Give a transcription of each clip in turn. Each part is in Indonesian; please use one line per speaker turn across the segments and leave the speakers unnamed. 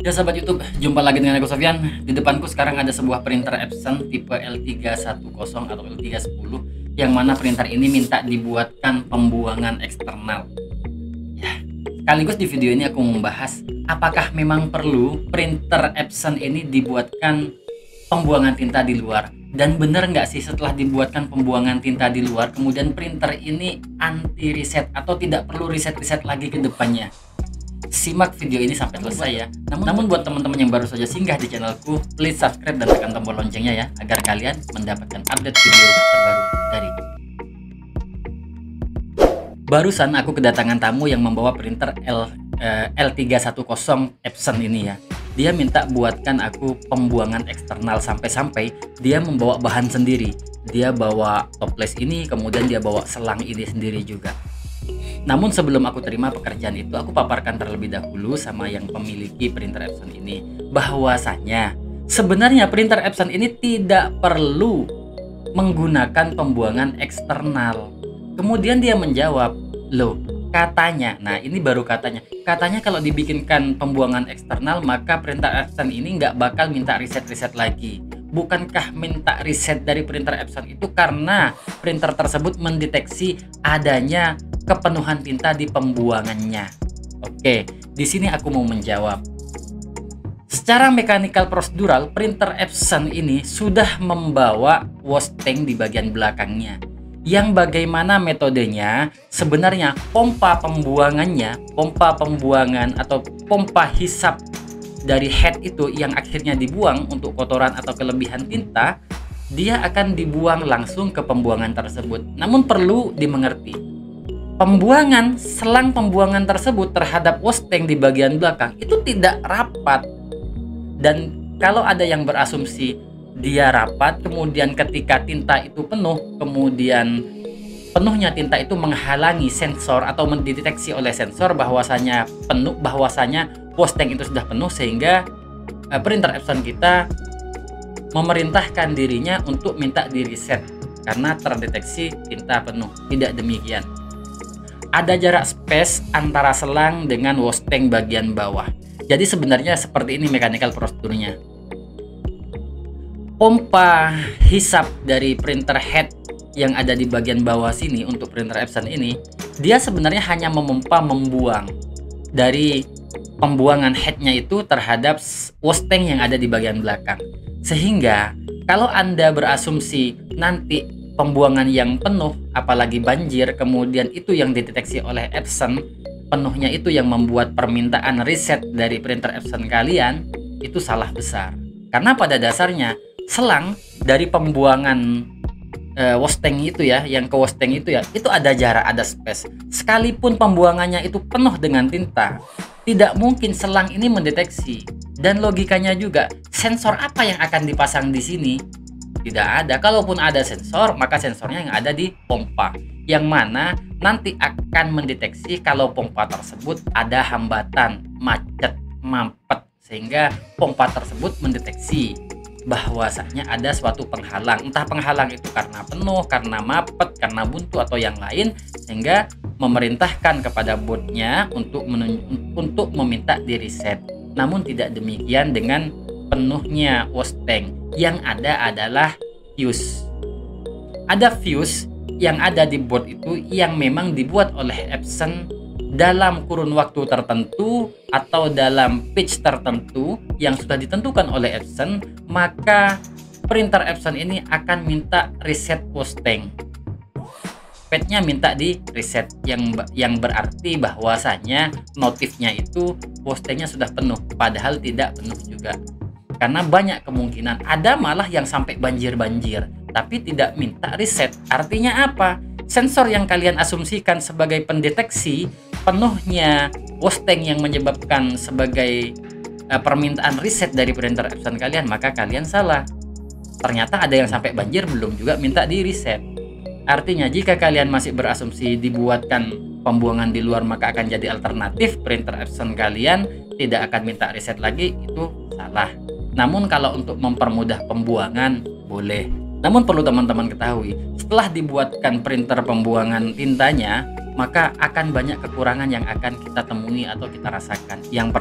Ya sahabat YouTube, jumpa lagi dengan aku Sofyan. Di depanku sekarang ada sebuah printer Epson tipe L310 atau L310 yang mana printer ini minta dibuatkan pembuangan eksternal. Ya, sekaligus di video ini aku membahas apakah memang perlu printer Epson ini dibuatkan pembuangan tinta di luar, dan benar nggak sih setelah dibuatkan pembuangan tinta di luar kemudian printer ini anti reset atau tidak perlu reset lagi ke depannya. Simak video ini sampai selesai ya. Namun buat teman-teman yang baru saja singgah di channelku, please subscribe dan tekan tombol loncengnya ya, agar kalian mendapatkan update video terbaru dariku. Barusan aku kedatangan tamu yang membawa printer L310 Epson ini ya. Dia minta buatkan aku pembuangan eksternal, sampai-sampai dia membawa bahan sendiri. Dia bawa toples ini, kemudian dia bawa selang ini sendiri juga. Namun sebelum aku terima pekerjaan itu, aku paparkan terlebih dahulu sama yang memiliki printer Epson ini bahwasanya sebenarnya printer Epson ini tidak perlu menggunakan pembuangan eksternal. Kemudian dia menjawab, loh katanya, nah ini baru katanya kalau dibikinkan pembuangan eksternal maka printer Epson ini nggak bakal minta reset lagi. Bukankah minta reset dari printer Epson itu karena printer tersebut mendeteksi adanya kepenuhan tinta di pembuangannya? Oke, di sini aku mau menjawab. Secara mechanical procedural, printer Epson ini sudah membawa wash tank di bagian belakangnya. Yang bagaimana metodenya? Sebenarnya pompa pembuangan atau pompa hisap dari head itu yang akhirnya dibuang untuk kotoran atau kelebihan tinta, dia akan dibuang langsung ke pembuangan tersebut. Namun perlu dimengerti, selang pembuangan tersebut terhadap wash tank di bagian belakang itu tidak rapat. Dan kalau ada yang berasumsi dia rapat, kemudian ketika tinta itu penuh, kemudian penuhnya tinta itu menghalangi sensor atau mendeteksi oleh sensor bahwasanya wash tank itu sudah penuh, sehingga printer Epson kita memerintahkan dirinya untuk minta di reset karena terdeteksi tinta penuh. Tidak demikian. Ada jarak space antara selang dengan wash tank bagian bawah. Jadi sebenarnya seperti ini mechanical prosedurnya. Pompa hisap dari printer head yang ada di bagian bawah sini untuk printer Epson ini, dia sebenarnya hanya membuang dari pembuangan headnya itu terhadap wash tank yang ada di bagian belakang. Sehingga kalau Anda berasumsi nanti pembuangan yang penuh, apalagi banjir, kemudian itu yang dideteksi oleh Epson, penuhnya itu yang membuat permintaan reset dari printer Epson kalian, itu salah besar. Karena pada dasarnya selang dari pembuangan wash tank itu ya, yang ke wash tank itu ya, itu ada jarak, ada space. Sekalipun pembuangannya itu penuh dengan tinta, tidak mungkin selang ini mendeteksi. Dan logikanya juga, sensor apa yang akan dipasang di sini? Tidak ada. Kalaupun ada sensor, maka sensornya yang ada di pompa, yang mana nanti akan mendeteksi kalau pompa tersebut ada hambatan, macet, mampet, sehingga pompa tersebut mendeteksi bahwasanya ada suatu penghalang. Entah penghalang itu karena penuh, karena mapet, karena buntu, atau yang lain, sehingga memerintahkan kepada botnya untuk meminta di reset. Namun tidak demikian dengan penuhnya wash tank. Yang ada adalah fuse. Ada fuse yang ada di board itu yang memang dibuat oleh Epson dalam kurun waktu tertentu atau dalam pitch tertentu yang sudah ditentukan oleh Epson, maka printer Epson ini akan minta reset wash tank. Padnya minta di reset, yang berarti bahwasanya notifnya itu wash tanknya sudah penuh, padahal tidak penuh juga. Karena banyak kemungkinan ada malah yang sampai banjir tapi tidak minta reset. Artinya apa? Sensor yang kalian asumsikan sebagai pendeteksi penuhnya wash tank yang menyebabkan sebagai permintaan reset dari printer Epson kalian, maka kalian salah. Ternyata ada yang sampai banjir belum juga minta di reset. Artinya jika kalian masih berasumsi dibuatkan pembuangan di luar maka akan jadi alternatif printer Epson kalian tidak akan minta reset lagi, itu salah. Namun kalau untuk mempermudah pembuangan boleh. Namun perlu teman-teman ketahui, setelah dibuatkan printer pembuangan tintanya, maka akan banyak kekurangan yang akan kita temui atau kita rasakan. Yang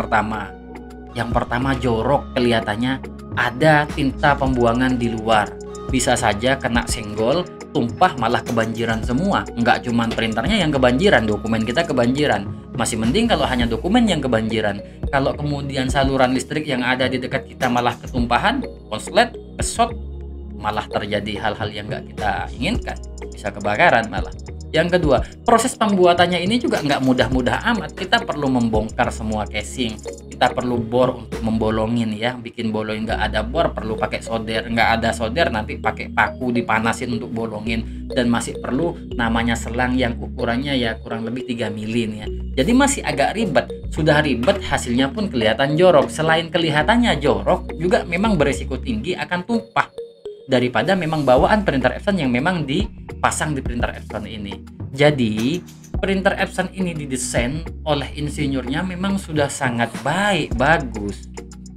Yang pertama, jorok, kelihatannya ada tinta pembuangan di luar. Bisa saja kena senggol, tumpah, malah kebanjiran semua. Nggak cuman printernya yang kebanjiran, dokumen kita kebanjiran. Masih mending kalau hanya dokumen yang kebanjiran. Kalau kemudian saluran listrik yang ada di dekat kita malah ketumpahan, konslet, kesot, malah terjadi hal-hal yang nggak kita inginkan. Bisa kebakaran malah. Yang kedua, proses pembuatannya ini juga nggak mudah-mudah amat. Kita perlu membongkar semua casing, kita perlu bor untuk membolongin ya, bikin bolong. Nggak ada bor perlu pakai solder, nggak ada solder nanti pakai paku dipanasin untuk bolongin, dan masih perlu namanya selang yang ukurannya ya kurang lebih 3 mili nih ya. Jadi masih agak ribet. Sudah ribet, hasilnya pun kelihatan jorok. Selain kelihatannya jorok, juga memang berisiko tinggi akan tumpah daripada memang bawaan printer Epson yang memang dipasang di printer Epson ini. Jadi printer Epson ini didesain oleh insinyurnya memang sudah sangat baik, bagus.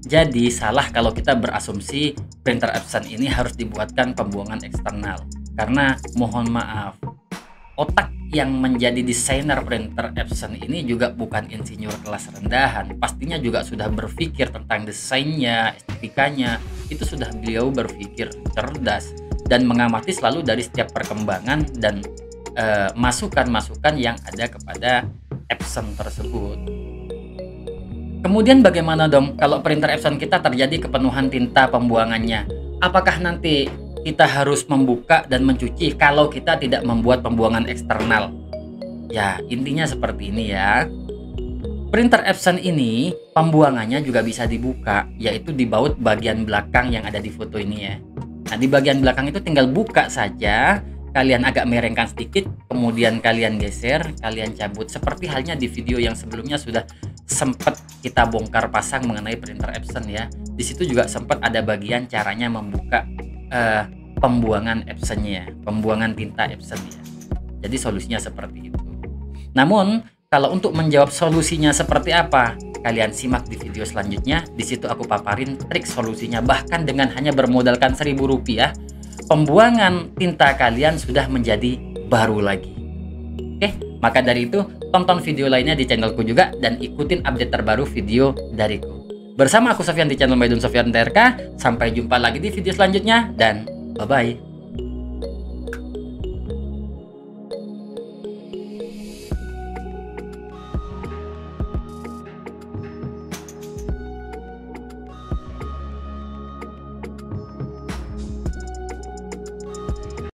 Jadi salah kalau kita berasumsi printer Epson ini harus dibuatkan pembuangan eksternal, karena mohon maaf, otak yang menjadi desainer printer Epson ini juga bukan insinyur kelas rendahan. Pastinya juga sudah berpikir tentang desainnya, estetikanya. Itu sudah beliau berpikir cerdas dan mengamati selalu dari setiap perkembangan dan masukan-masukan yang ada kepada Epson tersebut. Kemudian bagaimana dong kalau printer Epson kita terjadi kepenuhan tinta pembuangannya? Apakah nanti kita harus membuka dan mencuci kalau kita tidak membuat pembuangan eksternal? Ya, intinya seperti ini ya. Printer Epson ini pembuangannya juga bisa dibuka, yaitu di baut bagian belakang yang ada di foto ini ya. Nah, di bagian belakang itu tinggal buka saja, kalian agak merengkan sedikit, kemudian kalian geser, kalian cabut. Seperti halnya di video yang sebelumnya sudah sempat kita bongkar pasang mengenai printer Epson ya. Di situ juga sempat ada bagian caranya membuka pembuangan Epsonnya, pembuangan tinta Epson ya. Jadi solusinya seperti itu. Namun kalau untuk menjawab solusinya seperti apa, kalian simak di video selanjutnya. Di situ aku paparin trik solusinya, bahkan dengan hanya bermodalkan Rp1.000, pembuangan tinta kalian sudah menjadi baru lagi. Oke, maka dari itu tonton video lainnya di channelku juga dan ikutin update terbaru video dariku. Bersama aku Sofyan di channel Maidun Sofyan TRK. Sampai jumpa lagi di video selanjutnya dan bye-bye.